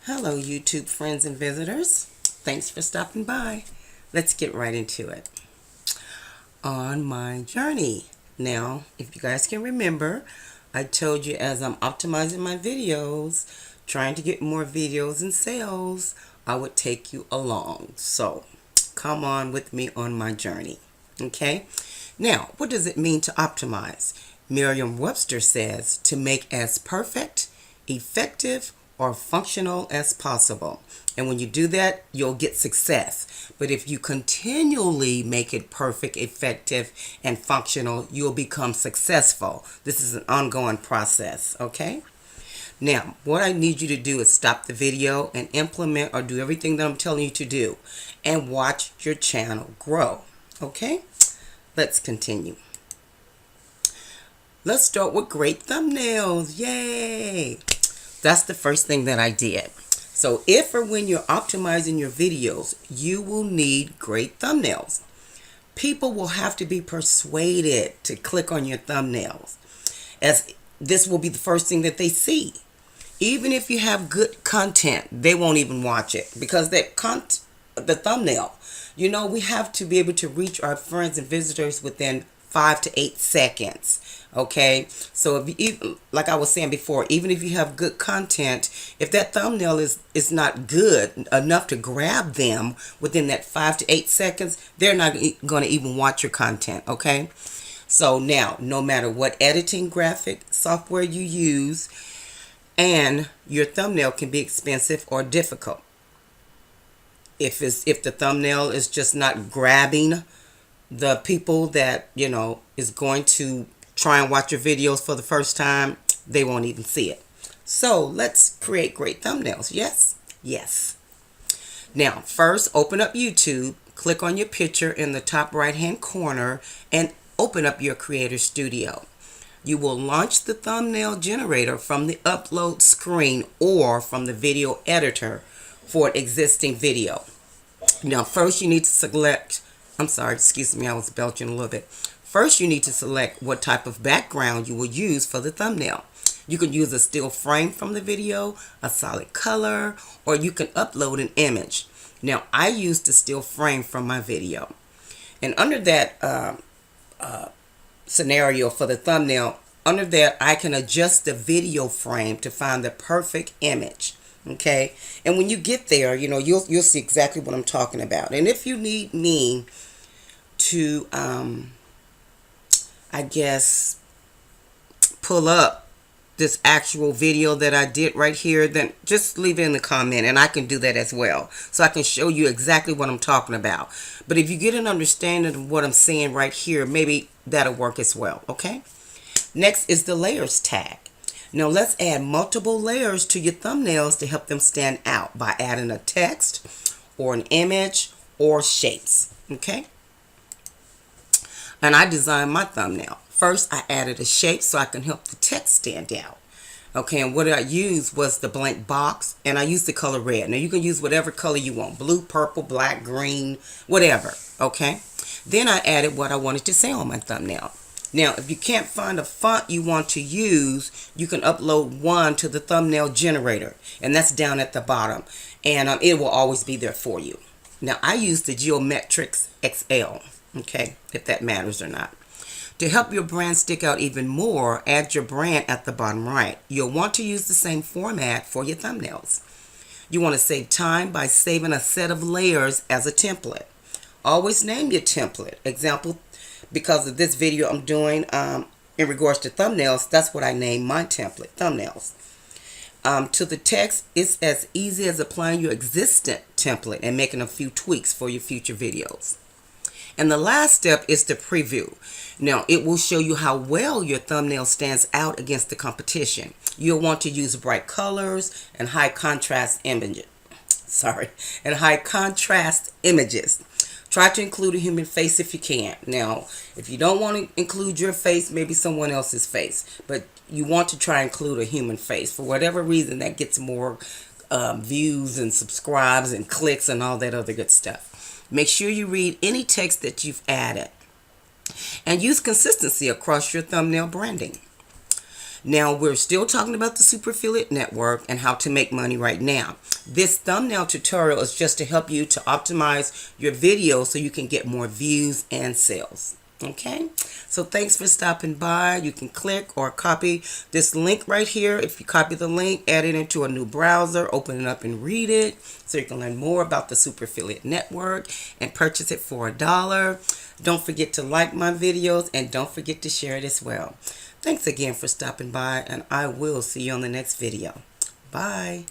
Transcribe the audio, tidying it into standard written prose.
Hello, YouTube friends and visitors. Thanks for stopping by. Let's get right into it. On my journey. Now, if you guys can remember, I told you as I'm optimizing my videos, trying to get more videos and sales, I would take you along. So, come on with me on my journey. Okay? Now, what does it mean to optimize? Merriam-Webster says to make as perfect, effective, or functional as possible. And when you do that, you'll get success. But if you continually make it perfect, effective, and functional, you'll become successful. This is an ongoing process, okay? Now, what I need you to do is stop the video and implement or do everything that I'm telling you to do and watch your channel grow, okay? Let's continue. Let's start with great thumbnails. Yay! That's the first thing that I did. So if or when you're optimizing your videos, you will need great thumbnails. People will have to be persuaded to click on your thumbnails, as this will be the first thing that they see. Even if you have good content, they won't even watch it because the thumbnail, we have to be able to reach our friends and visitors within 5 to 8 seconds. Okay, so if you, like I was saying before, even if you have good content, if that thumbnail is not good enough to grab them within that 5 to 8 seconds, they're not going to even watch your content. Okay, so now no matter what editing graphic software you use, and your thumbnail can be expensive or difficult. If the thumbnail is just not grabbing the people that is going to try and watch your videos for the first time, they won't even see it. So let's create great thumbnails. Yes. Now, first open up YouTube, click on your picture in the top right hand corner and open up your Creator Studio. You will launch the thumbnail generator from the upload screen or from the video editor for an existing video. Now, first you need to select, I'm sorry, excuse me, I was belching a little bit. First, you need to select what type of background you will use for the thumbnail. You can use a still frame from the video, a solid color, or you can upload an image. Now, I used a still frame from my video. And under that scenario for the thumbnail, under that, I can adjust the video frame to find the perfect image. Okay, and when you get there, you'll see exactly what I'm talking about. And if you need me to I guess pull up this actual video that I did right here, then just leave it in the comment and I can do that as well, so I can show you exactly what I'm talking about. But if you get an understanding of what I'm saying right here, maybe that'll work as well. Okay, next is the layers tag. Now let's add multiple layers to your thumbnails to help them stand out by adding a text or an image or shapes. Okay, and I designed my thumbnail. First, I added a shape so I can help the text stand out. Okay, and what I used was the blank box, and I used the color red. Now, you can use whatever color you want, blue, purple, black, green, whatever. Okay, then I added what I wanted to say on my thumbnail. Now, if you can't find a font you want to use, you can upload one to the thumbnail generator, and that's down at the bottom, and it will always be there for you. Now, I use the Geometrix XL. Okay, if that matters or not. To help your brand stick out even more, add your brand at the bottom right. You'll want to use the same format for your thumbnails. You want to save time by saving a set of layers as a template. Always name your template. Example, because of this video I'm doing in regards to thumbnails, that's what I named my template, thumbnails. To the text, it's as easy as applying your existing template and making a few tweaks for your future videos. And the last step is the preview. Now, it will show you how well your thumbnail stands out against the competition. You'll want to use bright colors and high contrast images. Try to include a human face if you can. Now, if you don't want to include your face, maybe someone else's face. But you want to try and include a human face. For whatever reason, that gets more views and subscribes and clicks and all that other good stuff. Make sure you read any text that you've added and use consistency across your thumbnail branding. Now, we're still talking about the Super Affiliate Network and how to make money right now. This thumbnail tutorial is just to help you to optimize your video so you can get more views and sales. Okay, so thanks for stopping by. You can click or copy this link right here. If you copy the link, add it into a new browser, open it up and read it so you can learn more about the Super Affiliate Network and purchase it for $1. Don't forget to like my videos and don't forget to share it as well. Thanks again for stopping by, and I will see you on the next video. Bye.